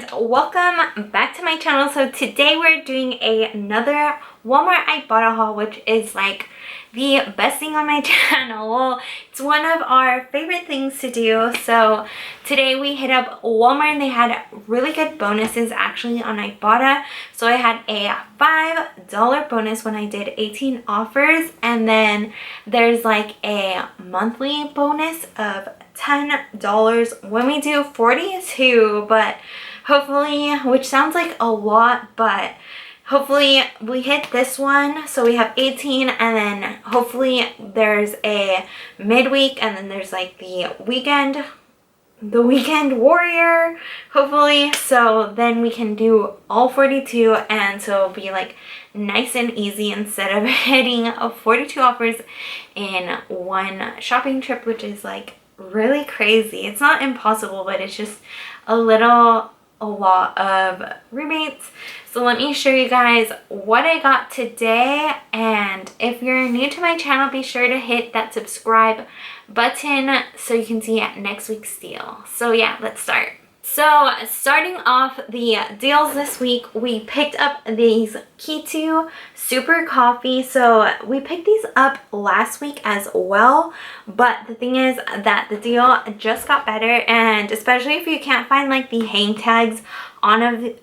and welcome back to my channel. So today we're doing another Walmart Ibotta haul, which is like the best thing on my channel. Well, it's one of our favorite things to do. So today we hit up Walmart and they had really good bonuses actually on Ibotta. So I had a $5 bonus when I did 18 offers, and then there's like a monthly bonus of $10 when we do 42, but hopefully, which sounds like a lot, but hopefully we hit this one. So we have 18, and then hopefully there's a midweek, and then there's like the weekend warrior, hopefully. So then we can do all 42, and so it'll be like nice and easy instead of hitting 42 offers in one shopping trip, which is like really crazy. It's not impossible, but it's just a lot of rebates. So let me show you guys what I got today, and if you're new to my channel, be sure to hit that subscribe button so you can see next week's deal. So yeah, let's start. So starting off the deals this week, we picked up these Keto Super Coffee. So we picked these up last week as well, but the thing is that the deal just got better, and especially if you can't find like the hang tags on these,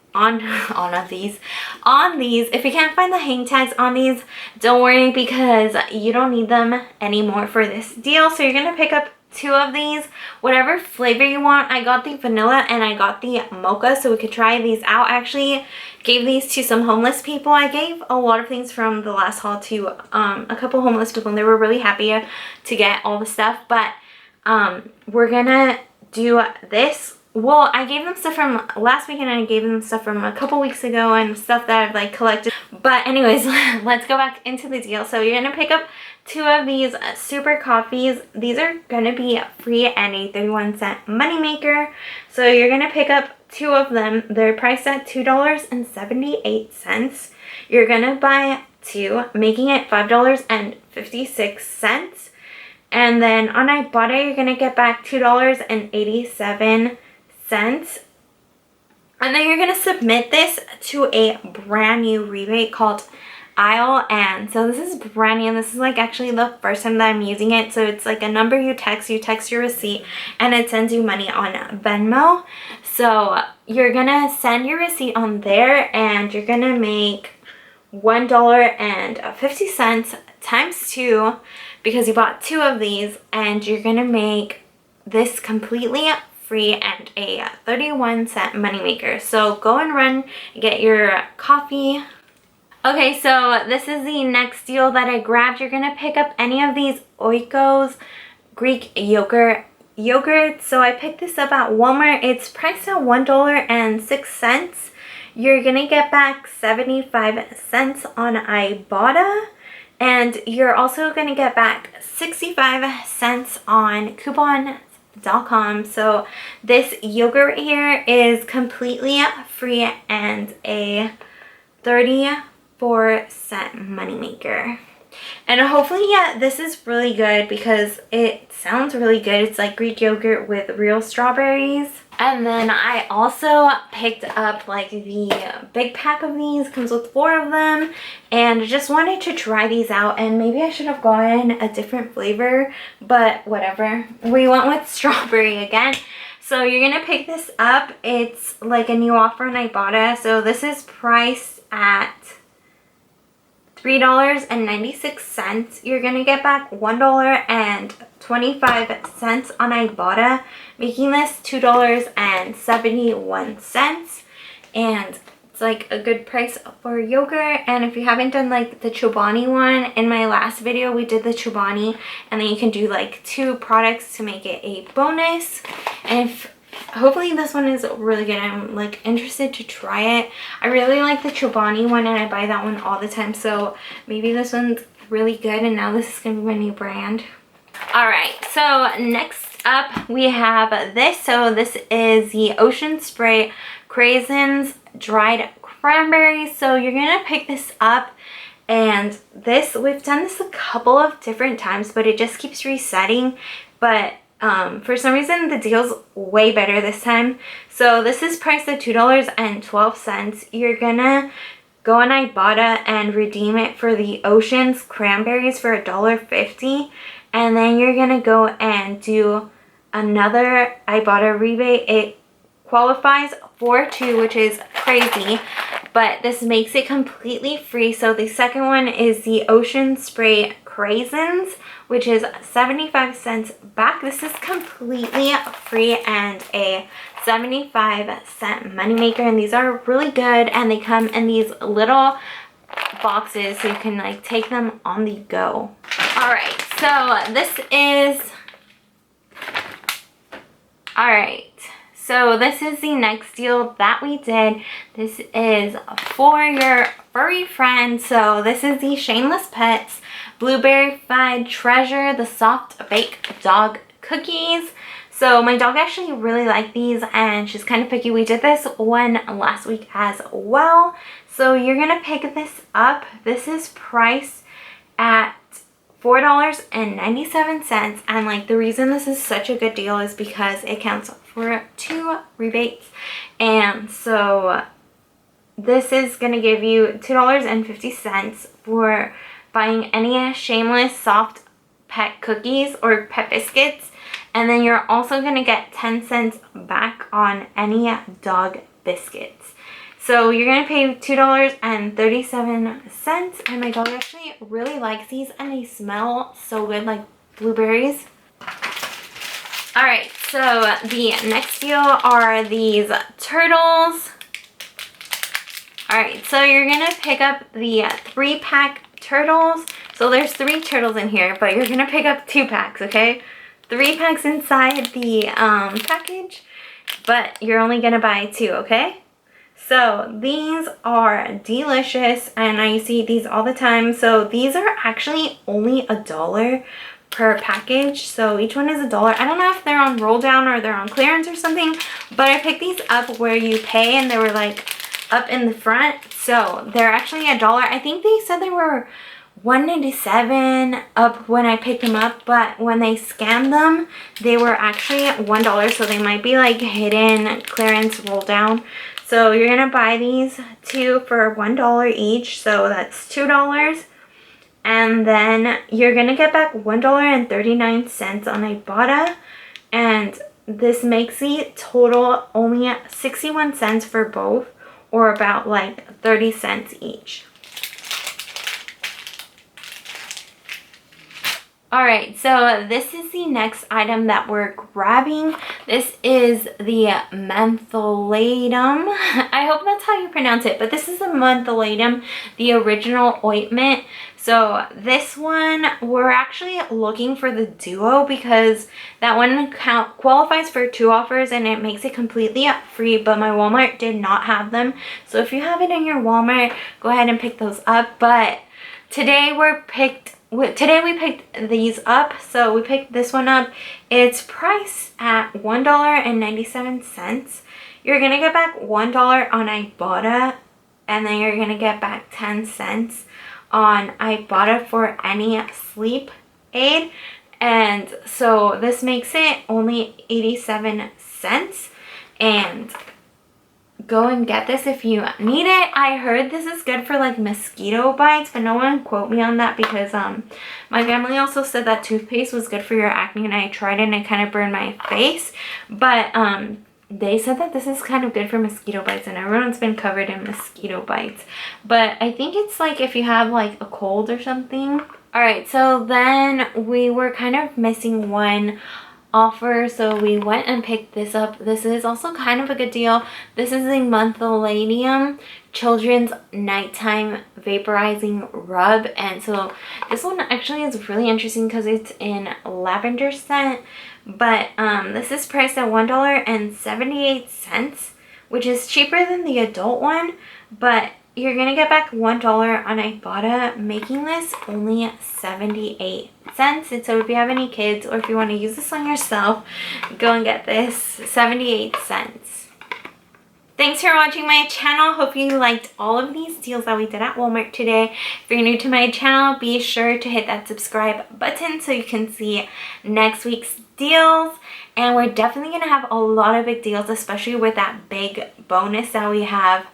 if you can't find the hang tags on these, don't worry, because you don't need them anymore for this deal. So you're gonna pick up 2 of these, whatever flavor you want. I got the vanilla and I got the mocha, so we could try these out. I actually gave these to some homeless people. I gave a lot of things from the last haul to a couple homeless people, and they were really happy to get all the stuff. But we're gonna do this. Well, I gave them stuff from last week, and I gave them stuff from a couple weeks ago and stuff that I've like collected. But anyways, let's go back into the deal. So you're gonna pick up 2 of these super coffees. These are gonna be free and a 31-cent moneymaker. So you're gonna pick up 2 of them. They're priced at $2.78. You're gonna buy 2, making it $5.56. And then on Ibotta, you're gonna get back $2.87. And then you're gonna submit this to a brand new rebate called Aisle. And so this is brand new. This is like actually the first time that I'm using it. So it's like a number you text your receipt, and it sends you money on Venmo. So you're gonna send your receipt on there, and you're gonna make $1.50 times 2 because you bought 2 of these, and you're gonna make this completely free and a 31-cent moneymaker. So go and run, get your coffee. Okay, so this is the next deal that I grabbed. You're gonna pick up any of these Oikos Greek yogurt. So I picked this up at Walmart. It's priced at $1.06. You're gonna get back 75 cents on Ibotta, and you're also gonna get back 65 cents on coupon.com. So this yogurt right here is completely free and a 34-cent moneymaker. And hopefully, yeah, this is really good because it sounds really good. It's like Greek yogurt with real strawberries. And then I also picked up like the big pack of these. Comes with 4 of them, and just wanted to try these out. And maybe I should have gotten a different flavor, but whatever. We went with strawberry again. So you're gonna pick this up. It's like a new offer on Ibotta. So this is priced at $3.96. You're gonna get back $1.25 on Ibotta, making this $2.71. And it's like a good price for yogurt. And if you haven't done like the Chobani one, in my last video we did the Chobani, and then you can do like 2 products to make it a bonus. And hopefully this one is really good. I'm like interested to try it. I really like the Chobani one, and I buy that one all the time. So maybe this one's really good, and now this is gonna be my new brand. All right, so next up we have this. So this is the Ocean Spray Craisins Dried Cranberries. So you're gonna pick this up, and this, we've done this a couple of different times, but it just keeps resetting. But for some reason the deal's way better this time. So So this is priced at $2.12. You're gonna go on Ibotta and redeem it for the Ocean's cranberries for $1.50. And then you're gonna go and do another Ibotta rebate. It qualifies for 2, which is crazy, but this makes it completely free. So the second one is the Ocean Spray Craisins, which is 75 cents back. This is completely free and a 75-cent moneymaker, and these are really good, and they come in these little boxes so you can like take them on the go. All right, so this is the next deal that we did. This is for your furry friend. So this is the Shameless Pets Blueberry Fried Treasure, the soft baked dog cookies. So my dog actually really liked these and she's kind of picky. We did this one last week as well. So you're gonna pick this up. This is priced at $4.97, and like the reason this is such a good deal is because it counts for 2 rebates, and so this is gonna give you $2.50 for buying any Shameless soft pet cookies or pet biscuits, and then you're also gonna get 10 cents back on any dog biscuits. So you're gonna pay $2.37, and my dog actually really likes these, and they smell so good, like blueberries. All right, so the next deal are these turtles. All right, so you're gonna pick up the 3-pack turtles. So there's 3 turtles in here, but you're gonna pick up 2 packs, okay? 3 packs inside the package, but you're only gonna buy 2, okay? So these are delicious, and I see these all the time. So these are actually only $1 per package. So each one is $1. I don't know if they're on roll down or they're on clearance or something, but I picked these up where you pay, and they were like up in the front. So they're actually $1. I think they said they were $1.97 up when I picked them up, but when they scanned them, they were actually $1. So they might be like hidden clearance roll down. So you're gonna buy these 2 for $1 each, so that's $2. And then you're gonna get back $1.39 on Ibotta, and this makes the total only 61 cents for both, or about like 30 cents each. All right, so this is the next item that we're grabbing. This is the mentholatum. I hope that's how you pronounce it, but this is the mentholatum, the original ointment. So this one, we're actually looking for the duo because that one qualifies for 2 offers and it makes it completely free, but my Walmart did not have them. So if you have it in your Walmart, go ahead and pick those up. But today we picked these up. So we picked this one up. It's priced at $1.97. You're gonna get back $1 on Ibotta, and then you're gonna get back 10 cents on Ibotta for any sleep aid. And so this makes it only 87 cents. And go and get this if you need it. I heard this is good for like mosquito bites, but no one quote me on that because my family also said that toothpaste was good for your acne, and I tried it and it kind of burned my face. But they said that this is kind of good for mosquito bites, and everyone's been covered in mosquito bites. But I think it's like if you have like a cold or something. All right, so then we were kind of missing one offer, so we went and picked this up. This is also kind of a good deal. This is the Mentholatum Children's Nighttime Vaporizing Rub, and so this one actually is really interesting because it's in lavender scent. But this is priced at $1.78, which is cheaper than the adult one, but you're gonna get back $1 on Ibotta, making this only 78 cents. And so if you have any kids or if you want to use this on yourself, go and get this, 78 cents. Thanks for watching my channel. Hope you liked all of these deals that we did at Walmart today. If you're new to my channel, be sure to hit that subscribe button so you can see next week's deals. And we're definitely going to have a lot of big deals, especially with that big bonus that we have.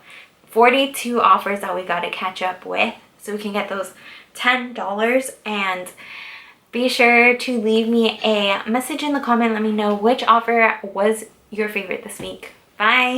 42 offers that we got to catch up with so we can get those $10. And be sure to leave me a message in the comment. Let me know which offer was your favorite this week. Bye.